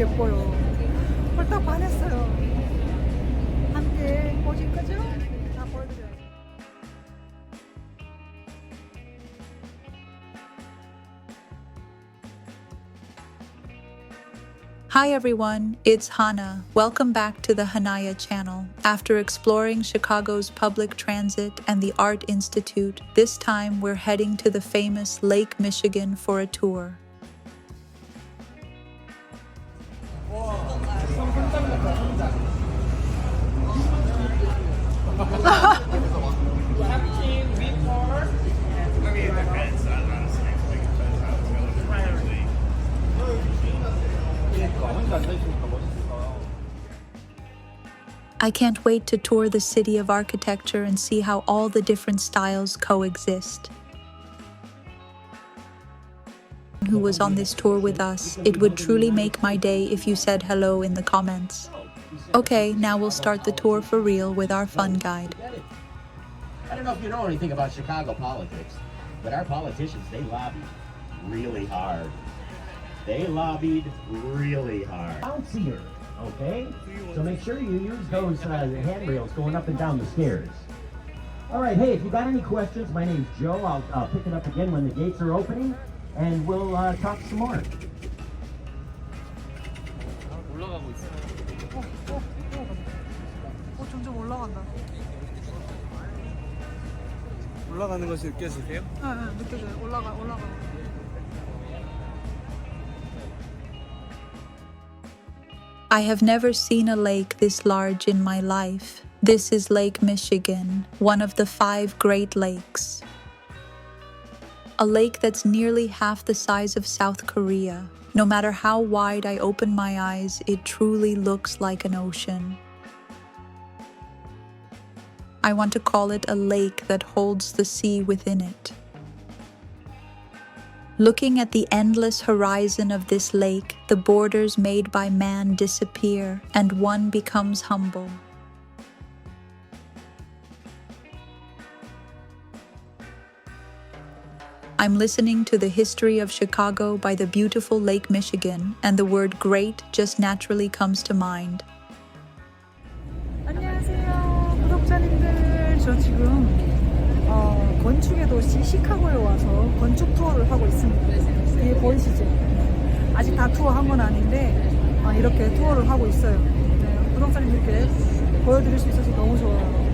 예뻐요. 홀딱 반했어요. 함께 보실 거죠? 다 보여드려요. Hi everyone, it's Hannah. Welcome back to the Hanaya channel. After exploring Chicago's public transit and the Art Institute, this time we're heading to the famous Lake Michigan for a tour. I can't wait to tour the city of architecture and see how all the different styles coexist. Who was on this tour with us? It would truly make my day if you said hello in the comments. Okay, now we'll start the tour for real with our fun guide. I don't know if you know anything about Chicago politics, but our politicians, they lobbied really hard. They lobbied really hard. Bounce here, okay? So make sure you use those handrails going up and down the stairs. All right, hey, if you got any questions, my name's Joe. I'll pick it up again when the gates are opening, and we'll talk some more. 점점 올라간다. 올라가는 것이 느껴지세요? 네, 느껴져요. 올라가. I have never seen a lake this large in my life. This is Lake Michigan, one of the 5 Great Lakes. A lake that's nearly half the size of South Korea. No matter how wide I open my eyes, it truly looks like an ocean. I want to call it a lake that holds the sea within it. Looking at the endless horizon of this lake, the borders made by man disappear and one becomes humble. I'm listening to the history of Chicago by the beautiful Lake Michigan, and the word great just naturally comes to mind. 안녕하세요, 구독자님들. 저 지금 건축의 도시 시카고에 와서 건축 투어를 하고 있습니다. 뒤에 보이시죠? 아직 다 투어한 건 아닌데 이렇게 투어를 하고 있어요. 네, 구독자님들께 보여드릴 수 있어서 너무 좋아요.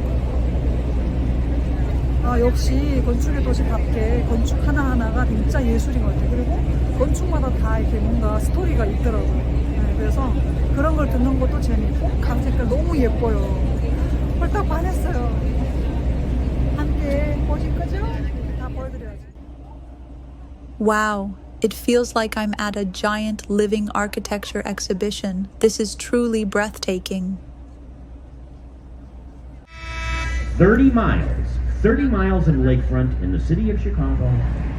역시 건축의 도시답게 건축 하나하나가 진짜 예술인 것 같아요. 그리고 건축마다 다 이렇게 뭔가 스토리가 있더라고요. 네, 그래서 그런 걸 듣는 것도 재밌고 강 색깔 너무 예뻐요. 홀딱 반했어요. 함께 보실 거죠? 다 보여드려야죠. Wow, it feels like I'm at a giant living architecture exhibition. This is truly breathtaking. 30 miles. 30 miles in Lakefront in the city of Chicago,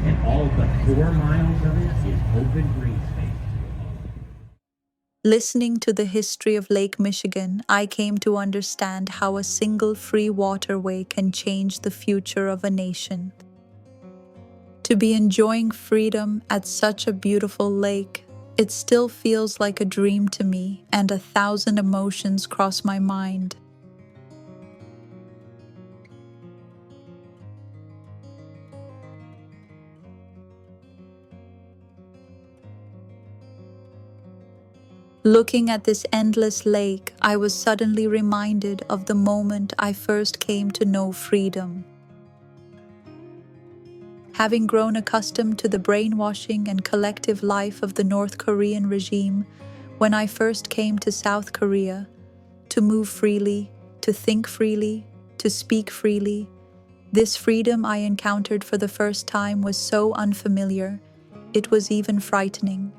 and all but 4 miles of it is open green space. Listening to the history of Lake Michigan, I came to understand how a single free waterway can change the future of a nation. To be enjoying freedom at such a beautiful lake, it still feels like a dream to me, and 1,000 emotions cross my mind. Looking at this endless lake, I was suddenly reminded of the moment I first came to know freedom. Having grown accustomed to the brainwashing and collective life of the North Korean regime, when I first came to South Korea, to move freely, to think freely, to speak freely, this freedom I encountered for the first time was so unfamiliar, it was even frightening.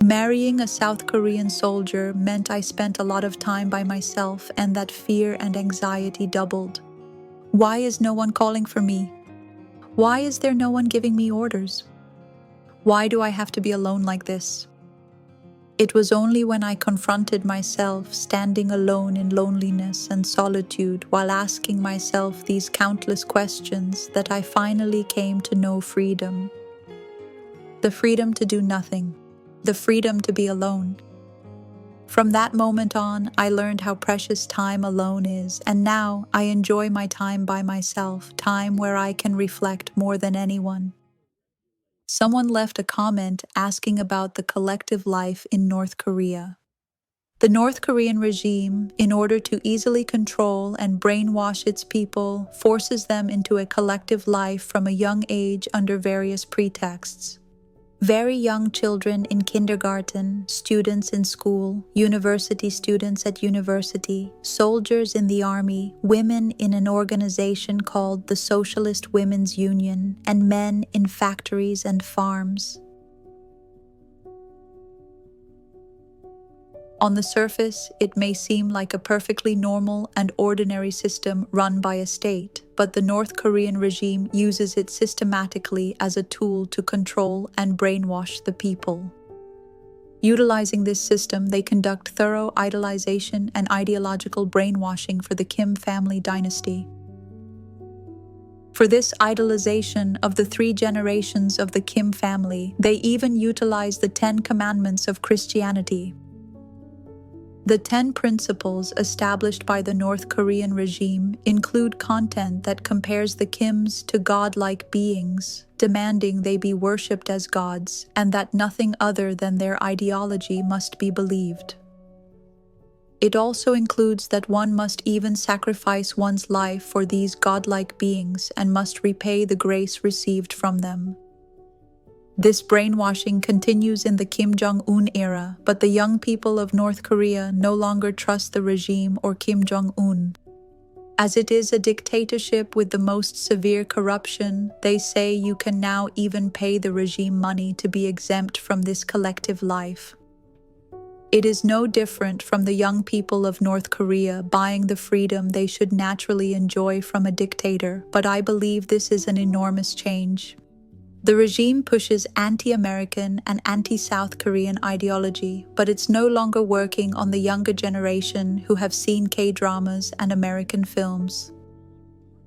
Marrying a South Korean soldier meant I spent a lot of time by myself, and that fear and anxiety doubled. Why is no one calling for me? Why is there no one giving me orders? Why do I have to be alone like this? It was only when I confronted myself, standing alone in loneliness and solitude while asking myself these countless questions, that I finally came to know freedom. The freedom to do nothing. the freedom to be alone. From that moment on, I learned how precious time alone is, and now I enjoy my time by myself, time where I can reflect more than anyone. Someone left a comment asking about the collective life in North Korea. The North Korean regime, in order to easily control and brainwash its people, forces them into a collective life from a young age under various pretexts. Very young children in kindergarten, students in school, university students at university, soldiers in the army, women in an organization called the Socialist Women's Union, and men in factories and farms. On the surface, it may seem like a perfectly normal and ordinary system run by a state, but the North Korean regime uses it systematically as a tool to control and brainwash the people. Utilizing this system, they conduct thorough idolization and ideological brainwashing for the Kim family dynasty. For this idolization of the 3 generations of the Kim family, they even utilize the 10 commandments of Christianity. The 10 principles established by the North Korean regime include content that compares the Kims to godlike beings, demanding they be worshipped as gods, and that nothing other than their ideology must be believed. It also includes that one must even sacrifice one's life for these godlike beings and must repay the grace received from them. This brainwashing continues in the Kim Jong-un era, but the young people of North Korea no longer trust the regime or Kim Jong-un. As it is a dictatorship with the most severe corruption, they say you can now even pay the regime money to be exempt from this collective life. It is no different from the young people of North Korea buying the freedom they should naturally enjoy from a dictator, but I believe this is an enormous change. The regime pushes anti-American and anti-South Korean ideology, but it's no longer working on the younger generation who have seen K-dramas and American films.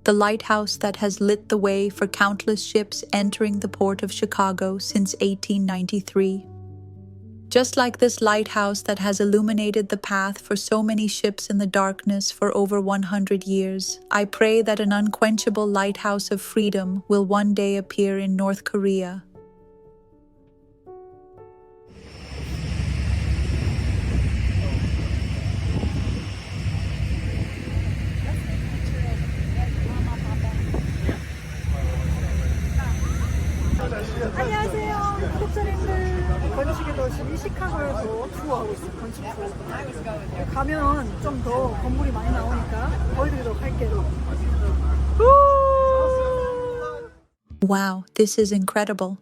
The lighthouse that has lit the way for countless ships entering the port of Chicago since 1893. Just like this lighthouse that has illuminated the path for so many ships in the darkness for over 100 years, I pray that an unquenchable lighthouse of freedom will one day appear in North Korea. 안녕하세요, 구독자님들. 건축의 도시 시카고를 또 투어하고 있어요. 건축 투어. 가면 좀 더 건물이 많이 나오니까 보여드리도록 할게요. Wow, this is incredible.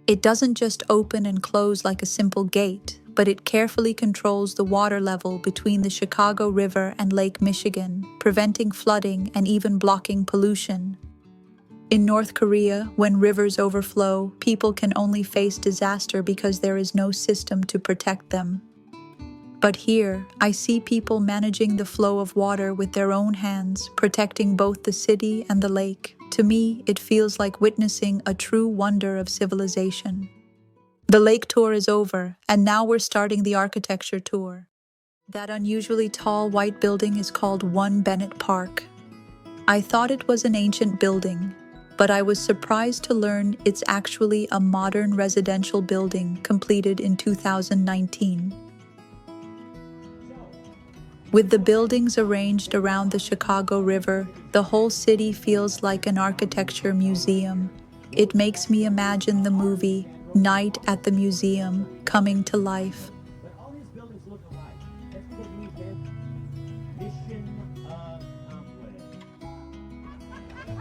It doesn't just open and close like a simple gate, but it carefully controls the water level between the Chicago River and Lake Michigan, preventing flooding and even blocking pollution. In North Korea, when rivers overflow, people can only face disaster because there is no system to protect them. But here, I see people managing the flow of water with their own hands, protecting both the city and the lake. To me, it feels like witnessing a true wonder of civilization. The lake tour is over, and now we're starting the architecture tour. That unusually tall white building is called One Bennett Park. I thought it was an ancient building, but I was surprised to learn it's actually a modern residential building completed in 2019. With the buildings arranged around the Chicago River, the whole city feels like an architecture museum. It makes me imagine the movie Night at the Museum coming to life. But all these buildings look alike. That's because we said mission accomplished.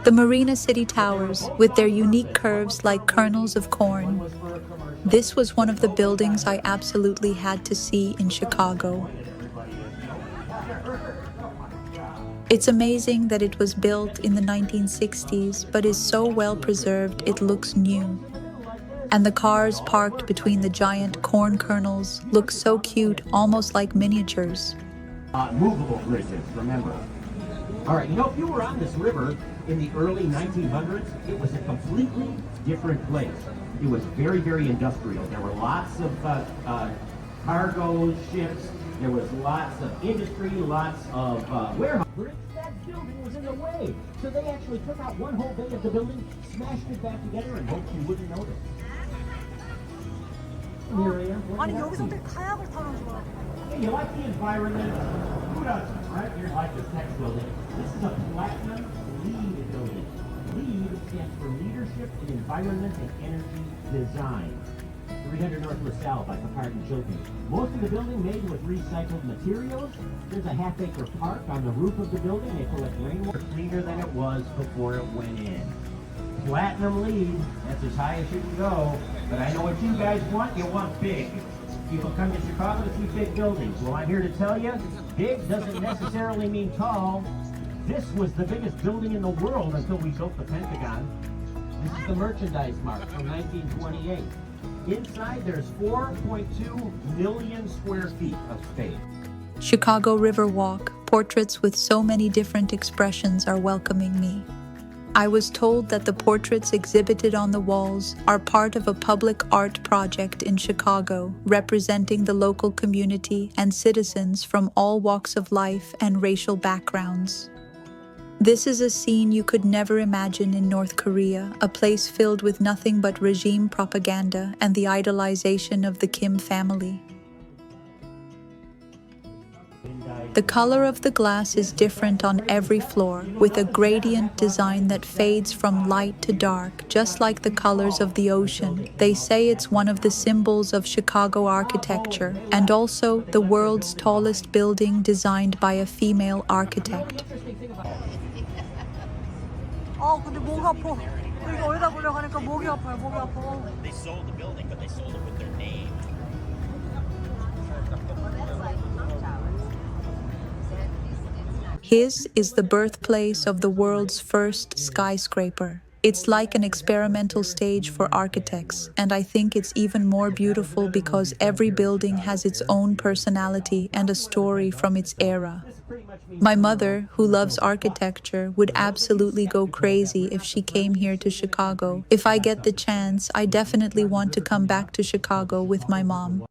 The Marina City Towers, with their unique curves like kernels of corn. This was one of the buildings I absolutely had to see in Chicago. It's amazing that it was built in the 1960s, but is so well preserved it looks new. And the cars parked between the giant corn kernels look so cute, almost like miniatures. Movable bridges, remember. All right, if you were on this river in the early 1900s, it was a completely different place. It was very, very industrial. There were lots of cargo ships. There was lots of industry, lots of warehouse. That building was in the way. So they actually took out one whole bay of the building, smashed it back together, and hoped you wouldn't notice. Miriam, what 아니 do you 여기서 have? 어떻게 카약을 타는 줄 알아? Hey, you like the environment? Who doesn't, right? Here's like this next building. This is a platinum LEED building. LEED stands for Leadership in Environment and Energy Design. 300 North LaSalle by Picard and Chilton. Most of the building made with recycled materials. There's a half-acre park on the roof of the building. They collect rainwater cleaner than it was before it went in. Platinum LEED, that's as high as you can go. But I know what you guys want. You want big. People come to Chicago to see big buildings. Well, I'm here to tell you, big doesn't necessarily mean tall. This was the biggest building in the world until we built the Pentagon. This is the Merchandise Mart from 1928. Inside, there's 4.2 million square feet of space. Chicago Riverwalk, portraits with so many different expressions are welcoming me. I was told that the portraits exhibited on the walls are part of a public art project in Chicago, representing the local community and citizens from all walks of life and racial backgrounds. This is a scene you could never imagine in North Korea, a place filled with nothing but regime propaganda and the idolization of the Kim family. The color of the glass is different on every floor, with a gradient design that fades from light to dark, just like the colors of the ocean. They say it's one of the symbols of Chicago architecture, and also the world's tallest building designed by a female architect. 아 근데 목 아파. 이거 어디다 보려고 하니까 목이 아파요. 목이 아파. They sold the building, but they sold it with their name. His is the birthplace of the world's first skyscraper. It's like an experimental stage for architects, and I think it's even more beautiful because every building has its own personality and a story from its era. My mother, who loves architecture, would absolutely go crazy if she came here to Chicago. If I get the chance, I definitely want to come back to Chicago with my mom.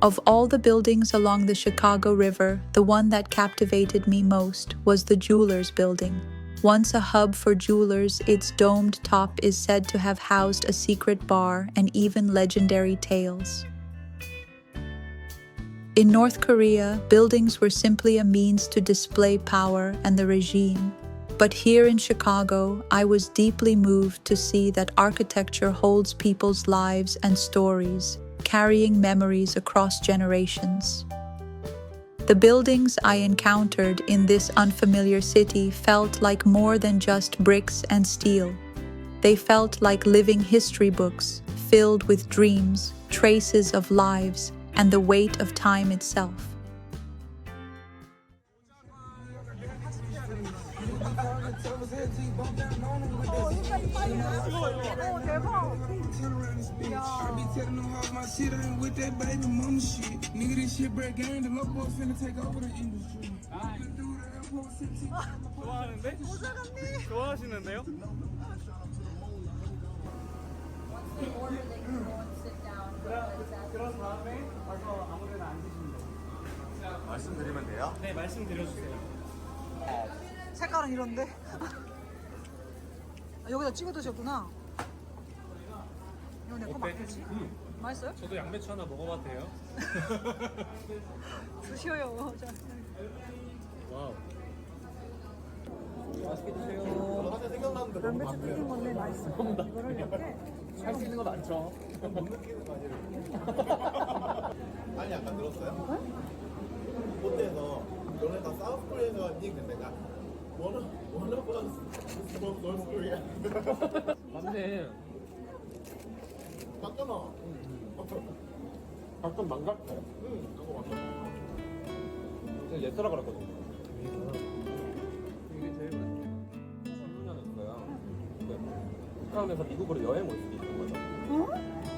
Of all the buildings along the Chicago River, the one that captivated me most was the Jewelers Building. Once a hub for jewelers, its domed top is said to have housed a secret bar and even legendary tales. In North Korea, buildings were simply a means to display power and the regime. But here in Chicago, I was deeply moved to see that architecture holds people's lives and stories, carrying memories across generations. The buildings I encountered in this unfamiliar city felt like more than just bricks and steel. They felt like living history books, filled with dreams, traces of lives, and the weight of time itself. Shit ain't with that baby mama shit. Nigga, this shit break game. The local boys finna take over the industry. 좋아하는데? 좋아하시는데요? 그런 다음에 와서 아무데나 앉으시면 돼요. 말씀드리면 돼요? 네, 말씀드려주세요. 색깔은 이런데. 아, 여기다 찍어 드셨구나. 이거 내 거 맞겠지? 맛있어요? 저도 양배추 하나 먹어봐도 돼요? 드셔요. 자. 와우. 맛있게 드세요. 양배추 튀긴 건데 맛있어. 이거를 이렇게 할 수 있는 거 많죠? 못 느끼는 거 아니에요? 아니 아까 들었어요? 호텔에서 너네 다 사우스코리아에서 왔니? 근데 내가 one of us spoke North Korea. 맞네. 맞잖아. 가끔 망각해. 응, 그거 맞아. 제가 옛사라 그랬거든요. 이게 제일 맛있어요. 3년 했어요. 북한에서 미국으로 여행 올 수도 있는 거죠. 응?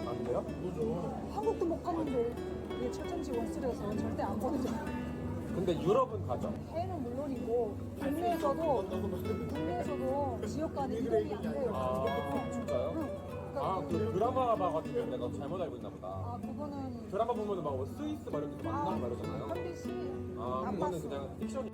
안 돼요? 뭐죠? 한국도 못 갔는데 이게 철천지 원스레여서 절대 안 보내줘. 근데 유럽은 가죠. 해외는 물론이고 국내에서도 지역 간에 이동이 안 돼요. 아, 진짜요? 응. 아, 그 드라마 봐가지고 내가 잘못 알고 있나 보다. 아, 그거는 드라마 보면은 막뭐 스위스 막 이렇게 만나고 막 이러잖아요. 현빈 씨. 아, 안 그거는 봤어. 그냥 픽션이.